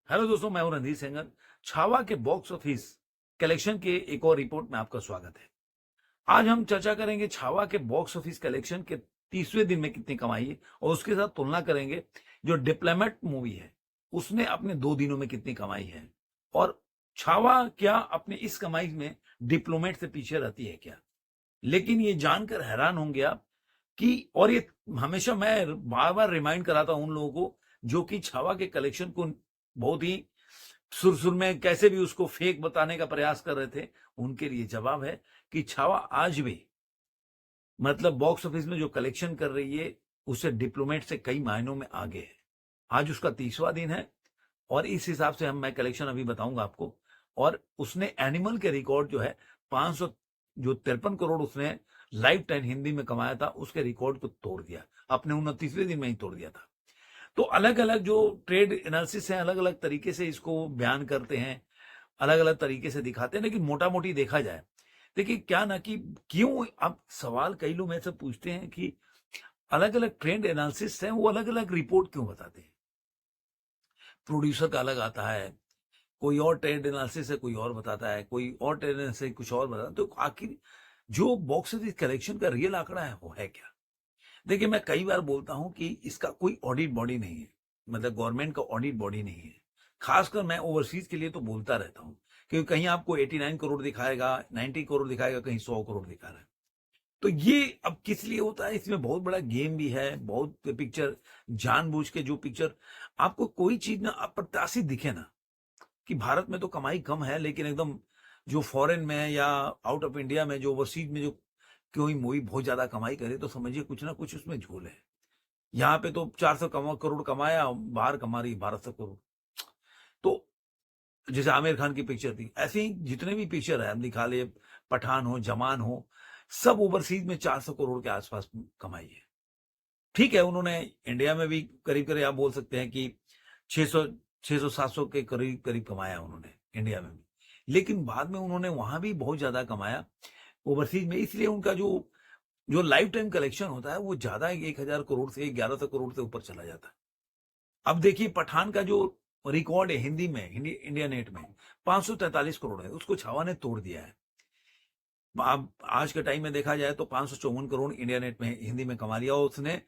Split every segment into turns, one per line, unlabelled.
Hello दोस्तों, मैं हूं रणधीर सेंगर। छावा के बॉक्स ऑफिस कलेक्शन के एक और रिपोर्ट में आपका स्वागत है। आज हम चर्चा करेंगे छावा के बॉक्स ऑफिस कलेक्शन के 30वें दिन में कितनी कमाई है और उसके साथ तुलना करेंगे जो डिप्लोमेट मूवी है उसने अपने 2 दिनों में कितनी कमाई है और छावा क्या अपने इस कमाई में डिप्लोमेट से पीछे रहती है क्या। लेकिन ये जानकर हैरान होंगे आप कि और ये हमेशा मैं बार बार रिमाइंड कराता हूं उन लोगों को जो कि छावा के कलेक्शन को बहुत ही सुर-सुर में कैसे भी उसको फेक बताने का प्रयास कर रहे थे, उनके लिए जवाब है कि छावा आज भी मतलब बॉक्स ऑफिस में जो कलेक्शन कर रही है, उससे डिप्लोमेट से कई मायनों में आगे है। आज उसका 30वां दिन है और इस हिसाब से मैं कलेक्शन अभी बताऊंगा आपको। और उसने एनिमल के रिकॉर्ड जो है 500 जो 53 करोड़ उसने लाइफ टाइम हिंदी में कमाया था, उसके रिकॉर्ड को तोड़ दिया। अपने 29वें दिन में ही तोड़ दिया था। तो अलग-अलग जो ट्रेड एनालिसिस है, अलग-अलग तरीके से इसको बयान करते हैं, अलग-अलग तरीके से दिखाते हैं, लेकिन मोटा-मोटी देखा जाए, देखिए क्या ना कि क्यों अब सवाल कई लोग मेरे से पूछते हैं कि अलग-अलग ट्रेंड एनालिसिस हैं, वो अलग-अलग रिपोर्ट क्यों बताते हैं? प्रोड्यूसर का अलग आता है, कोई और ट्रेंड एनालिसिस है, कोई और बताता है, कोई और ट्रेंड एनालिसिस कुछ और बताता है, तो आखिर जो बॉक्स ऑफिस कलेक्शन का रियल आंकड़ा है, वो है क्या? देखिए, मैं कई बार बोलता हूं कि इसका कोई ऑडिट बॉडी नहीं है, मतलब गवर्नमेंट का ऑडिट बॉडी नहीं है। खासकर मैं ओवरसीज के लिए तो बोलता रहता हूं, क्योंकि कहीं आपको 89 करोड़ दिखाएगा, 90 करोड़ दिखाएगा, कहीं 100 करोड़ दिखा रहा है। तो ये अब किस लिए होता है, इसमें बहुत बड़ा गेम भी है। बहुत पिक्चर जानबूझ के जो पिक्चर आपको कोई चीज ना अप्रत्याशित दिखे ना, कि भारत में तो कमाई कम है, लेकिन एकदम जो फॉरेन में या आउट ऑफ इंडिया में जो ओवरसीज में जो कोई मूवी बहुत ज्यादा कमाई करे, तो समझिए कुछ ना कुछ उसमें झोल है। यहाँ पे तो 400 करोड़ कमाया, बाहर कमा रही 1200 करोड़। तो जैसे आमिर खान की पिक्चर थी, ऐसे ही जितने भी पिक्चर है, हम दिखा ले, पठान हो, जमान हो, सब ओवरसीज में 400 करोड़ के आसपास कमाई है। ठीक है, उन्होंने इंडिया में भी करीब करीब आप बोल सकते हैं कि 600 700 के करीब करीब कमाया उन्होंने इंडिया में भी। लेकिन बाद में उन्होंने वहां भी बहुत ज्यादा कमाया ओवरसीज में, इसलिए उनका जो जो लाइफ टाइम कलेक्शन होता है वो ज्यादा 1000 करोड़ से 1100 करोड़ से ऊपर चला जाता है। अब देखिए पठान का जो रिकॉर्ड है हिंदी में, इंडिया नेट में 543 करोड़ है, उसको छावा ने तोड़ दिया है। अब आज के टाइम में देखा जाए तो 554 करोड़ इंडिया नेट में हिंदी में कमा लिया और उसने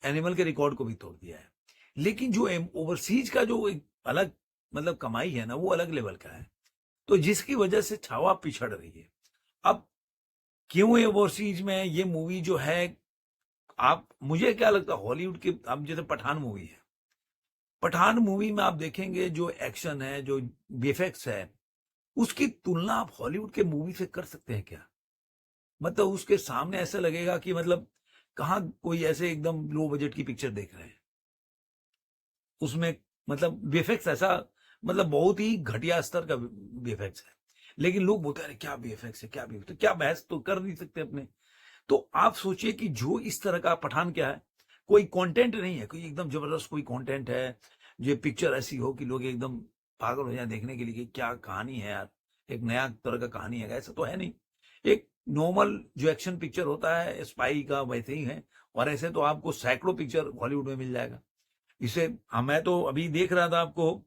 एनिमल के रिकॉर्ड को भी तोड़ दिया है। लेकिन जो ओवरसीज का जो एक अलग मतलब कमाई है ना, वो अलग लेवल का है। तो जिसकी वजह से छावा पिछड़ रही है। अब क्यों ये ओवरसीज में ये मूवी जो है, आप मुझे क्या लगता है हॉलीवुड की, अब जैसे पठान मूवी है, पठान मूवी में आप देखेंगे जो एक्शन है, जो वीएफएक्स है, उसकी तुलना आप हॉलीवुड के मूवी से कर सकते हैं क्या? मतलब उसके सामने ऐसा लगेगा कि मतलब कहाँ कोई ऐसे एकदम लो बजट की पिक्चर देख रहे हैं। उसमें मतलब वीएफएक्स ऐसा मतलब बहुत ही घटिया स्तर का वीएफएक्स है। लेकिन लोग बोलते हैं अरे क्या वीएफएक्स है, क्या वीएफएक्स, तो क्या बहस तो कर नहीं सकते अपने। तो आप सोचिए कि जो इस तरह का पठान क्या है, कोई कंटेंट नहीं है, कोई एकदम जबरदस्त कोई कंटेंट है, ये पिक्चर ऐसी हो कि लोग एकदम पागल हो जाए देखने के लिए कि क्या कहानी है यार, एक नया तरह का कहानी है, ऐसा तो है नहीं। एक नॉर्मल जो एक्शन पिक्चर होता है स्पाई का वैसे ही है। और ऐसे तो आपको सैकड़ों पिक्चर हॉलीवुड में मिल जाएगा। इसे मैं तो अभी देख रहा था, आपको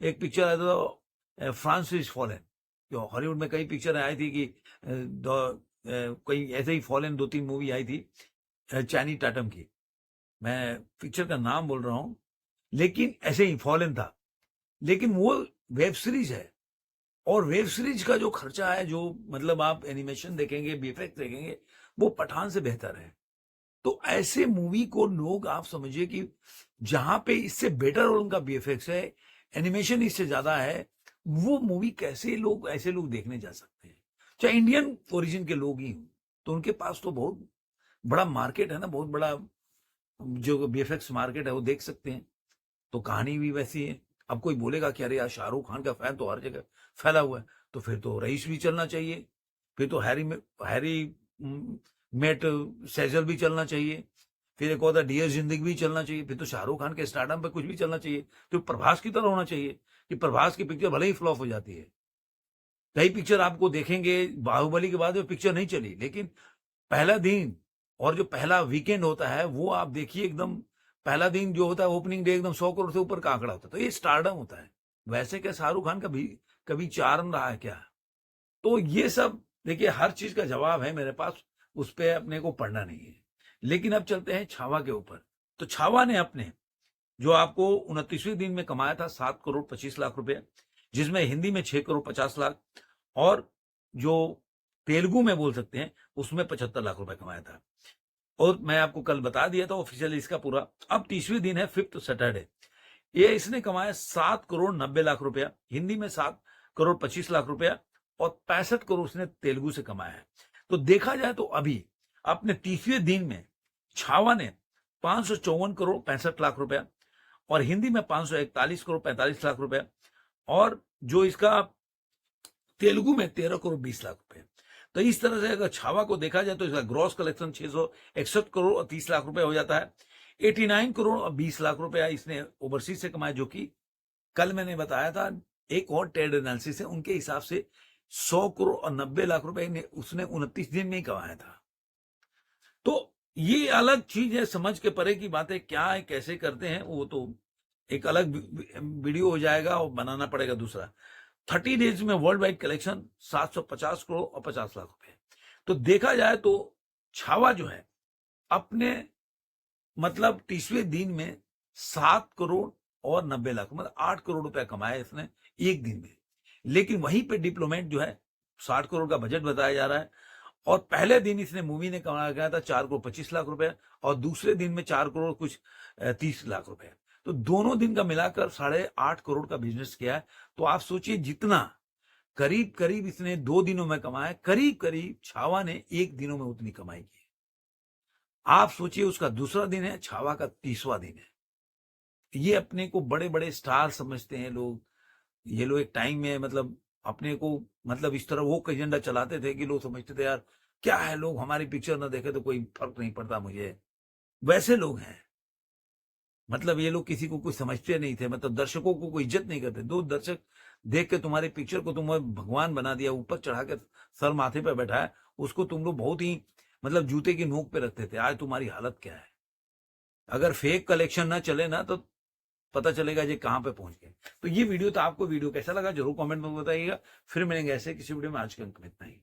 एक पिक्चर आया था फ्रांसिस फॉलन, जो हॉलीवुड में कई पिक्चर आई थी कि कई ऐसे ही फॉलन 2-3 मूवी आई थी चैनी टाटम की। मैं पिक्चर का नाम बोल रहा हूं, लेकिन ऐसे ही फॉलन था। लेकिन वो वेब सीरीज है और वेब सीरीज का जो खर्चा है, जो मतलब आप एनिमेशन देखेंगे, वीएफएक्स देखेंगे, वो पठान से बेहतर है। तो ऐसे मूवी को लोग आप समझिए कि जहां पे इससे बेटर उनका वीएफएक्स है, एनिमेशन इससे ज्यादा है, वो मूवी कैसे लोग ऐसे लोग देखने जा सकते हैं? चाहे इंडियन ओरिजिन के लोग ही हों, तो उनके पास तो बहुत बड़ा मार्केट है ना, बहुत बड़ा जो वीएफएक्स मार्केट है, वो देख सकते हैं। तो कहानी भी वैसी है। अब कोई बोलेगा कि अरे यार शाहरुख खान का फैन तो हर जगह फैला हुआ है, तो फिर तो रईस भी चलना चाहिए, फिर तो हैरी मेट सेजल भी चलना चाहिए, फिर एक होता डियर जिंदगी भी चलना चाहिए, फिर तो शाहरुख खान के स्टारडम पे कुछ भी चलना चाहिए। तो प्रभास की तरह होना चाहिए कि प्रभास की पिक्चर भले ही फ्लॉप हो जाती है। कई पिक्चर आपको देखेंगे बाहुबली के बाद वो पिक्चर नहीं चली, लेकिन पहला दिन और जो पहला वीकेंड होता है वो आप देखिए, एकदम पहला दिन जो होता है ओपनिंग डे, एकदम 100 करोड़ से ऊपर का आंकड़ा होता है। तो ये स्टारडम होता है। वैसे क्या शाहरुख खान का भी कभी चार्म रहा है क्या? तो ये सब देखिए, हर चीज का जवाब है मेरे पास, उस पे अपने को पढ़ना नहीं है। लेकिन अब चलते हैं छावा के ऊपर। तो छावा ने अपने जो आपको 29वें दिन में कमाया था 7 करोड़ 25 लाख रुपए, जिसमें हिंदी में 6 करोड़ 50 लाख और जो तेलुगु में बोल सकते हैं उसमें 75 लाख रुपए कमाया था। और मैं आपको कल बता दिया था ऑफिशियली इसका पूरा। अब 30वें दिन है, 5th सैटरडे, ये इसने कमाया 7 करोड़ 90 लाख रुपया, हिंदी में 7 करोड़ 25 लाख रुपया और 65 करोड़ उसने तेलुगु से कमाया है। तो देखा जाए तो अभी अपने 30वें दिन में छावा ने 554 करोड़ 65 लाख रुपया और हिंदी में 541 करोड़ 45 लाख रुपया और जो इसका तेलुगु में 13 करोड़ 20 लाख रुपए। तो इस तरह से अगर छावा को देखा जाए तो इसका ग्रॉस कलेक्शन 661 करोड़ और 30 लाख रुपए हो जाता है। 89 करोड़ और 20 लाख रुपया इसने ओवरसीज से कमाया, जो कि कल मैंने बताया था एक और ट्रेड एनालिसिस है, उनके हिसाब से 100 करोड़ और 90 लाख रुपए उसने 29 दिन में ही कमाया था। तो ये अलग चीज है, समझ के परे की बातें क्या है, कैसे करते हैं, वो तो एक अलग वीडियो हो जाएगा और बनाना पड़ेगा दूसरा। 30 डेज में वर्ल्ड वाइड कलेक्शन 750 करोड़ और 50 लाख रुपए। तो देखा जाए तो छावा जो है अपने मतलब 30वें दिन में 7 करोड़ और 90 लाख मतलब 8 करोड़ रुपया कमाया इसने एक दिन में। लेकिन वहीं पे डिप्लोमेट जो है 60 करोड़ का बजट बताया जा रहा है और पहले दिन इसने मूवी ने कमाया गया था 4 करोड़ 25 लाख रुपए और दूसरे दिन में 4 करोड़ कुछ 30 लाख रुपए। तो दोनों दिन का मिलाकर 8.5 करोड़ का बिजनेस किया है। तो आप सोचिए जितना करीब करीब इसने 2 दिनों में कमाया, करीब करीब छावा ने 1 दिनों में उतनी कमाई की। आप सोचिए उसका दूसरा दिन है, छावा का 30वां दिन है। ये अपने को बड़े बड़े स्टार समझते हैं लोग, ये लोग एक टाइम में मतलब अपने को मतलब इस तरह वो एजेंडा चलाते थे कि लोग समझते थे यार क्या है, लोग हमारी पिक्चर ना देखे तो कोई फर्क नहीं पड़ता मुझे, वैसे लोग हैं। मतलब ये लोग किसी को कुछ समझते नहीं थे, मतलब दर्शकों को कोई इज्जत नहीं करते। दो दर्शक देख के तुम्हारी पिक्चर को तुम भगवान बना दिया, ऊपर चढ़ा के सर माथे पे बैठाया, उसको तुम लोग बहुत ही मतलब जूते की नोक पे रखते थे। आज तुम्हारी हालत क्या है? अगर फेक कलेक्शन ना चले ना तो पता चलेगा ये कहां पे पहुंच गए। तो ये वीडियो तो आपको वीडियो कैसा लगा जरूर कमेंट में बताइएगा। फिर मिलेंगे ऐसे किसी वीडियो में, आज के अंक में इतना ही।